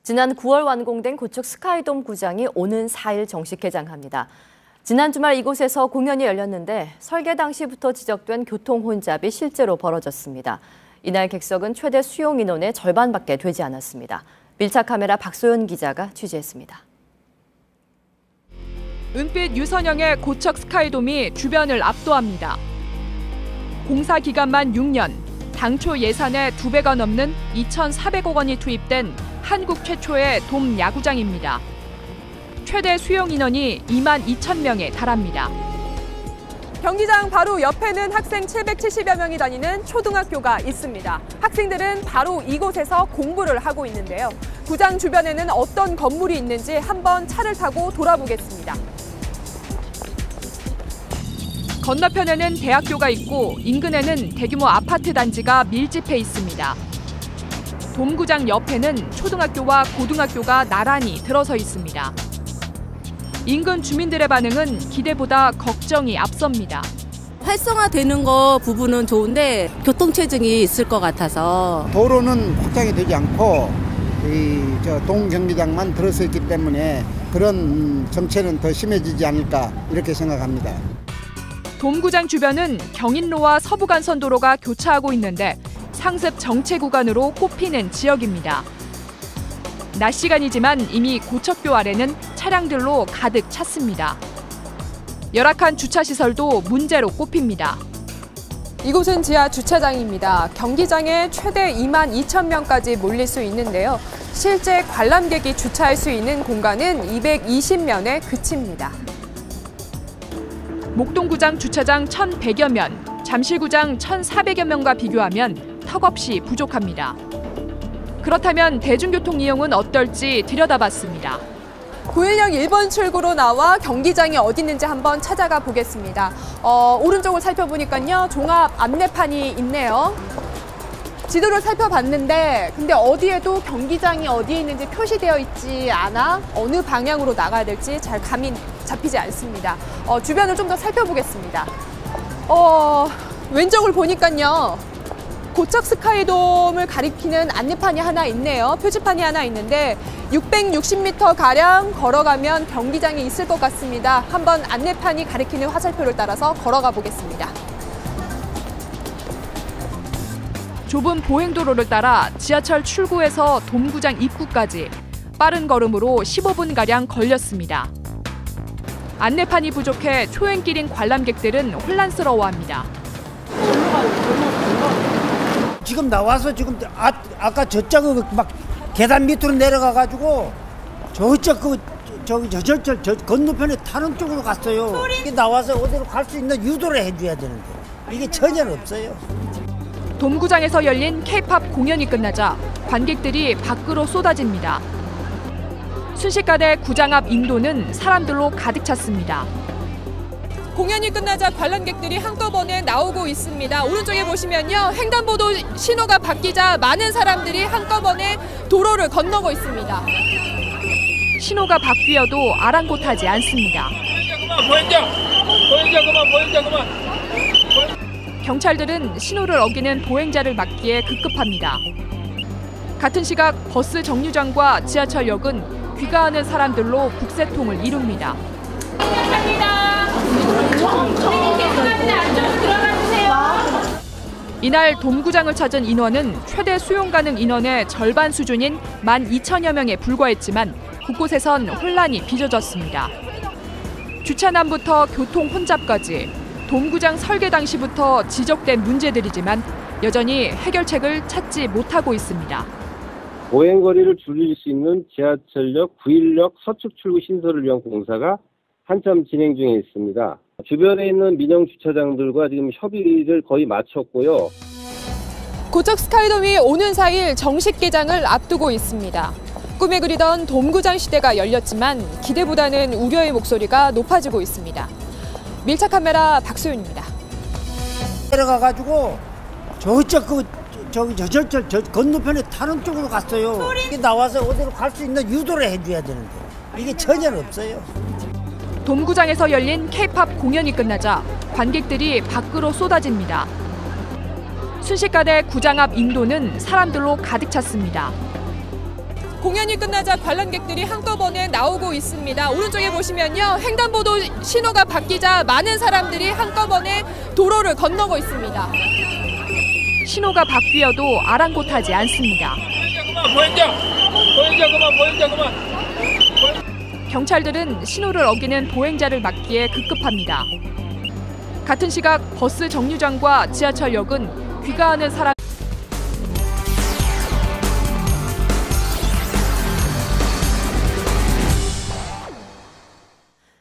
지난 9월 완공된 고척 스카이돔 구장이 오는 4일 정식 개장합니다. 지난 주말 이곳에서 공연이 열렸는데 설계 당시부터 지적된 교통 혼잡이 실제로 벌어졌습니다. 이날 객석은 최대 수용 인원의 절반밖에 되지 않았습니다. 밀착 카메라 박소연 기자가 취재했습니다. 은빛 유선형의 고척 스카이돔이 주변을 압도합니다. 공사 기간만 6년, 당초 예산의 2배가 넘는 2,400억 원이 투입된 한국 최초의 돔 야구장입니다. 최대 수용 인원이 22,000명에 달합니다. 경기장 바로 옆에는 학생 770여 명이 다니는 초등학교가 있습니다. 학생들은 바로 이곳에서 공부를 하고 있는데요. 구장 주변에는 어떤 건물이 있는지 한번 차를 타고 돌아보겠습니다. 건너편에는 대학교가 있고 인근에는 대규모 아파트 단지가 밀집해 있습니다. 돔구장 옆에는 초등학교와 고등학교가 나란히 들어서 있습니다. 인근 주민들의 반응은 기대보다 걱정이 앞섭니다. 활성화되는 거 부분은 좋은데 교통체증이 있을 것 같아서. 도로는 확장이 되지 않고 동경기장만 들어서 있기 때문에 그런 정체는 더 심해지지 않을까 이렇게 생각합니다. 돔구장 주변은 경인로와 서부간선도로가 교차하고 있는데 상습 정체 구간으로 꼽히는 지역입니다. 낮 시간이지만 이미 고척교 아래는 차량들로 가득 찼습니다. 열악한 주차시설도 문제로 꼽힙니다. 이곳은 지하 주차장입니다. 경기장에 최대 22,000명까지 몰릴 수 있는데요. 실제 관람객이 주차할 수 있는 공간은 220면에 그칩니다. 목동구장 주차장 1,100여 면, 잠실구장 1,400여 명과 비교하면 턱없이 부족합니다. 그렇다면 대중교통 이용은 어떨지 들여다봤습니다. 916 1번 출구로 나와 경기장이 어디 있는지 한번 찾아가 보겠습니다. 오른쪽을 살펴보니까요. 종합 안내판이 있네요. 지도를 살펴봤는데 근데 어디에도 경기장이 어디에 있는지 표시되어 있지 않아 어느 방향으로 나가야 될지 잘 감이 잡히지 않습니다. 주변을 좀 더 살펴보겠습니다. 왼쪽을 보니까요. 고척 스카이돔을 가리키는 안내판이 하나 있네요. 표지판이 하나 있는데 660m가량 걸어가면 경기장이 있을 것 같습니다. 한번 안내판이 가리키는 화살표를 따라서 걸어가 보겠습니다. 좁은 보행도로를 따라 지하철 출구에서 돔구장 입구까지 빠른 걸음으로 15분가량 걸렸습니다. 안내판이 부족해 초행길인 관람객들은 혼란스러워합니다. 지금 나와서 지금 아까 저쪽 막 계단 밑으로 내려가가지고 저쪽 저 건너편에 타는 쪽으로 갔어요. 이게 나와서 어디로 갈 수 있는 유도를 해줘야 되는데 이게 전혀 없어요. 돔구장에서 열린 K-팝 공연이 끝나자 관객들이 밖으로 쏟아집니다. 순식간에 구장 앞 인도는 사람들로 가득 찼습니다. 공연이 끝나자 관람객들이 한꺼번에 나오고 있습니다. 오른쪽에 보시면요. 횡단보도 신호가 바뀌자 많은 사람들이 한꺼번에 도로를 건너고 있습니다. 신호가 바뀌어도 아랑곳하지 않습니다. 경찰들은 신호를 어기는 보행자를 막기에 급급합니다. 같은 시각 버스 정류장과 지하철역은 귀가하는 사람들로 국세통을 이룹니다. 이날 돔구장을 찾은 인원은 최대 수용 가능 인원의 절반 수준인 12,000여 명에 불과했지만 곳곳에선 혼란이 빚어졌습니다. 주차난부터 교통 혼잡까지 돔구장 설계 당시부터 지적된 문제들이지만 여전히 해결책을 찾지 못하고 있습니다. 보행거리를 줄일 수 있는 지하철역 916 서축 출구 신설을 위한 공사가 한참 진행 중에 있습니다. 주변에 있는 민영 주차장들과 지금 협의를 거의 마쳤고요. 고척 스카이돔이 오는 4일 정식 개장을 앞두고 있습니다. 꿈에 그리던 돔구장 시대가 열렸지만 기대보다는 우려의 목소리가 높아지고 있습니다. 밀착 카메라 박소윤입니다. 내려가가지고 저 건너편에 타는 쪽으로 갔어요. 이게 나와서 어디로 갈 수 있는 유도를 해줘야 되는데 이게 전혀 없어요. 돔구장에서 열린 K-팝 공연이 끝나자 관객들이 밖으로 쏟아집니다. 순식간에 구장 앞 인도는 사람들로 가득 찼습니다. 공연이 끝나자 관람객들이 한꺼번에 나오고 있습니다. 오른쪽에 보시면요. 횡단보도 신호가 바뀌자 많은 사람들이 한꺼번에 도로를 건너고 있습니다. 신호가 바뀌어도 아랑곳하지 않습니다. 보행자 그만. 경찰들은 신호를 어기는 보행자를 막기에 급급합니다. 같은 시각 버스 정류장과 지하철역은 귀가하는 사람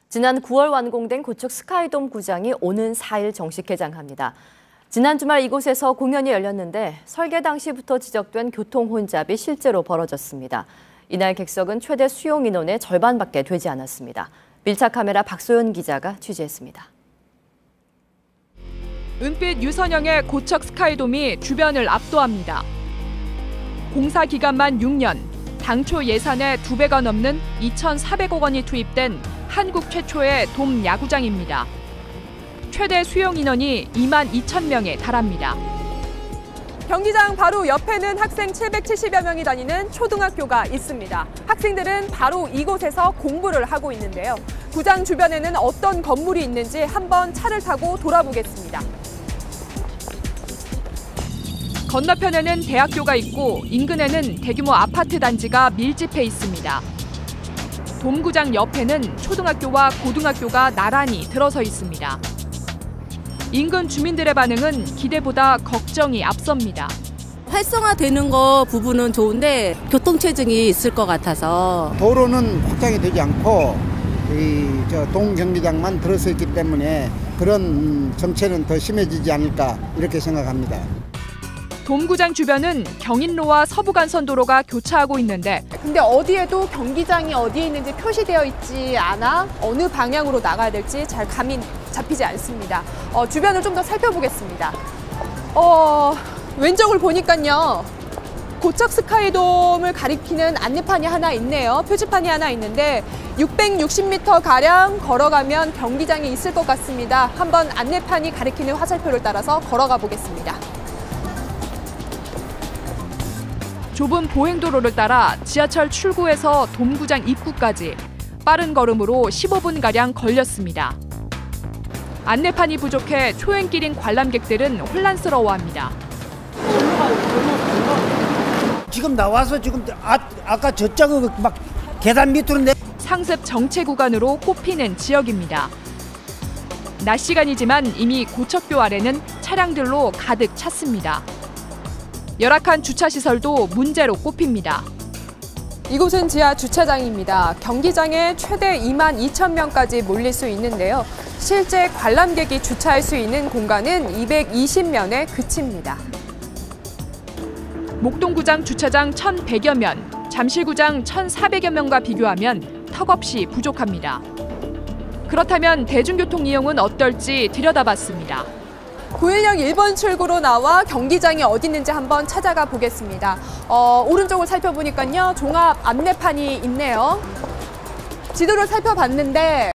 지난 9월 완공된 고척 스카이돔 구장이 오는 4일 정식 개장합니다. 지난 주말 이곳에서 공연이 열렸는데 설계 당시부터 지적된 교통 혼잡이 실제로 벌어졌습니다. 이날 객석은 최대 수용 인원의 절반밖에 되지 않았습니다. 밀착 카메라 박소연 기자가 취재했습니다. 은빛 유선형의 고척 스카이돔이 주변을 압도합니다. 공사 기간만 6년, 당초 예산의 2배가 넘는 2,400억 원이 투입된 한국 최초의 돔 야구장입니다. 최대 수용 인원이 22,000명에 달합니다. 경기장 바로 옆에는 학생 770여 명이 다니는 초등학교가 있습니다. 학생들은 바로 이곳에서 공부를 하고 있는데요. 구장 주변에는 어떤 건물이 있는지 한번 차를 타고 돌아보겠습니다. 건너편에는 대학교가 있고 인근에는 대규모 아파트 단지가 밀집해 있습니다. 돔구장 옆에는 초등학교와 고등학교가 나란히 들어서 있습니다. 인근 주민들의 반응은 기대보다 걱정이 앞섭니다. 활성화되는 거 부분은 좋은데 교통체증이 있을 것 같아서. 도로는 확장이 되지 않고 동경기장만 들어서 있기 때문에 그런 정체는 더 심해지지 않을까 이렇게 생각합니다. 돔구장 주변은 경인로와 서부간선도로가 교차하고 있는데 근데 어디에도 경기장이 어디에 있는지 표시되어 있지 않아 어느 방향으로 나가야 될지 잘 감이 잡히지 않습니다. 주변을 좀 더 살펴보겠습니다. 왼쪽을 보니까요. 고척 스카이돔을 가리키는 안내판이 하나 있네요. 표지판이 하나 있는데 660m가량 걸어가면 경기장이 있을 것 같습니다. 한번 안내판이 가리키는 화살표를 따라서 걸어가 보겠습니다. 좁은 보행도로를 따라 지하철 출구에서 돔구장 입구까지 빠른 걸음으로 15분가량 걸렸습니다. 안내판이 부족해 초행길인 관람객들은 혼란스러워합니다. 지금 나와서 아까 저쪽으로 막 계단 밑으로 상습 정체 구간으로 꼽히는 지역입니다. 낮 시간이지만 이미 고척교 아래는 차량들로 가득 찼습니다. 열악한 주차시설도 문제로 꼽힙니다. 이곳은 지하 주차장입니다. 경기장에 최대 22,000명까지 몰릴 수 있는데요. 실제 관람객이 주차할 수 있는 공간은 220면에 그칩니다. 목동구장 주차장 1,100여 면, 잠실구장 1,400여 명과 비교하면 턱없이 부족합니다. 그렇다면 대중교통 이용은 어떨지 들여다봤습니다. 916 1번 출구로 나와 경기장이 어디 있는지 한번 찾아가 보겠습니다. 오른쪽을 살펴보니까요. 종합 안내판이 있네요. 지도를 살펴봤는데